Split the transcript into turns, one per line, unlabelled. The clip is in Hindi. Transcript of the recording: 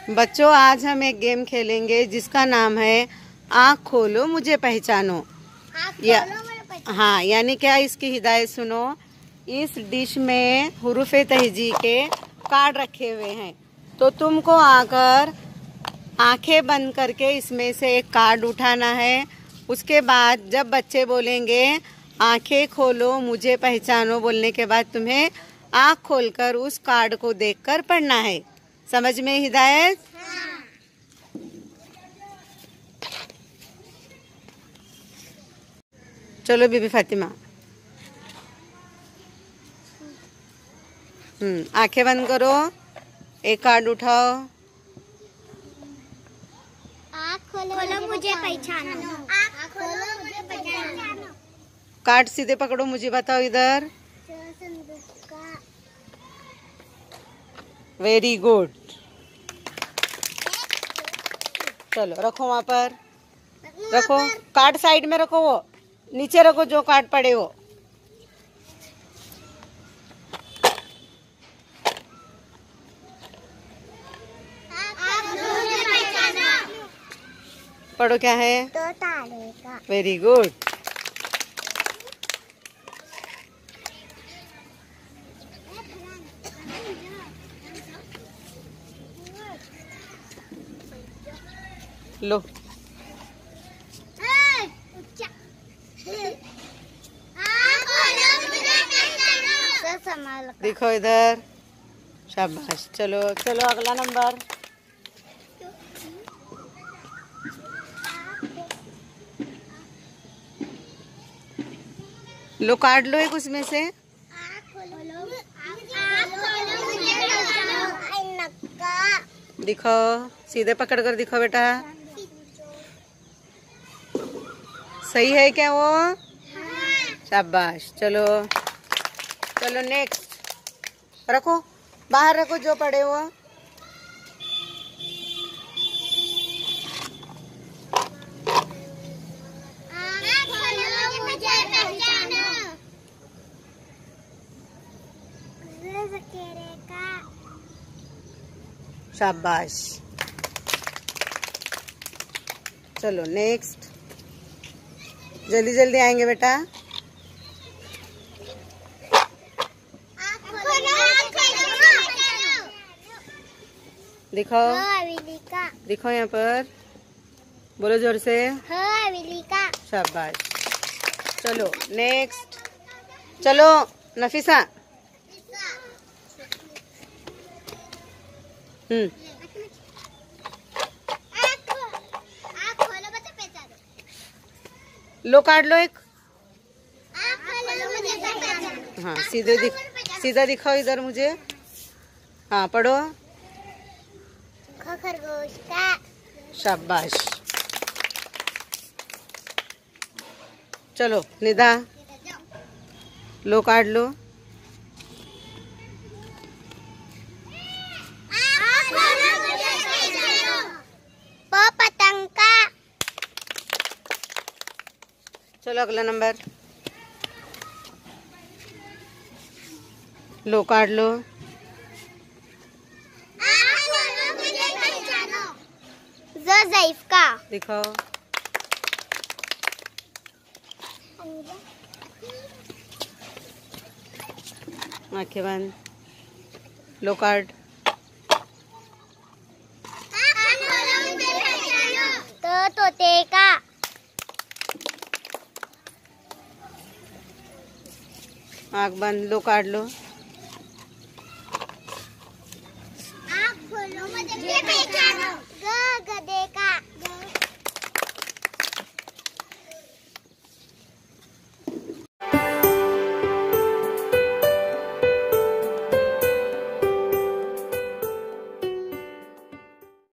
बच्चों, आज हम एक गेम खेलेंगे जिसका नाम है आँख खोलो मुझे पहचानो। हाँ, यानी क्या, इसकी हिदायत सुनो। इस डिश में हुरूफ़े तहजी के कार्ड रखे हुए हैं, तो तुमको आकर आंखें बंद करके इसमें से एक कार्ड उठाना है। उसके बाद जब बच्चे बोलेंगे आंखें खोलो मुझे पहचानो बोलने के बाद तुम्हें आँख खोलकर उस कार्ड को देखकर पढ़ना है। समझ में हिदायत?
हाँ।
चलो बीबी फातिमा। आंखें बंद करो, एक कार्ड उठाओ।
आँख खोलो मुझे पहचानो। आँख खोलो मुझे पहचानो।
कार्ड सीधे पकड़ो, मुझे बताओ इधर। Very good. चलो रखो, वहाँ पर रखो। कार्ड साइड में रखो, वो नीचे रखो जो कार्ड पड़े वो। पढ़ो, क्या है?
तो तारे का।
Very good. लो, देखो इधर। शाबाश। चलो चलो, अगला नंबर। लो, कार्ड लो एक उसमें से। दिखो, सीधे पकड़ कर दिखो बेटा। सही है क्या वो? शाबाश। चलो चलो, नेक्स्ट। रखो, बाहर रखो जो पड़े वो। शाबाश। चलो नेक्स्ट। जल्दी जल्दी आएंगे बेटा। दिखो दिखो, यहाँ पर बोलो जोर से। शाबाश। चलो नेक्स्ट। चलो नफीसा। लो, कार्ड लो एक। हाँ, सीधा दिखाओ इधर मुझे। हाँ, पढ़ो।
खरगोश का।
शाबाश। चलो निदा, लो कार्ड लो।
पतंग का।
चलो अगला नंबर। लो कार्ड लो।
ज़ईफ़ का।
दिखाओ। आंखें बंद। लो कार्ड।
तो तोते का।
आँख बंद। लो कार्ड लो।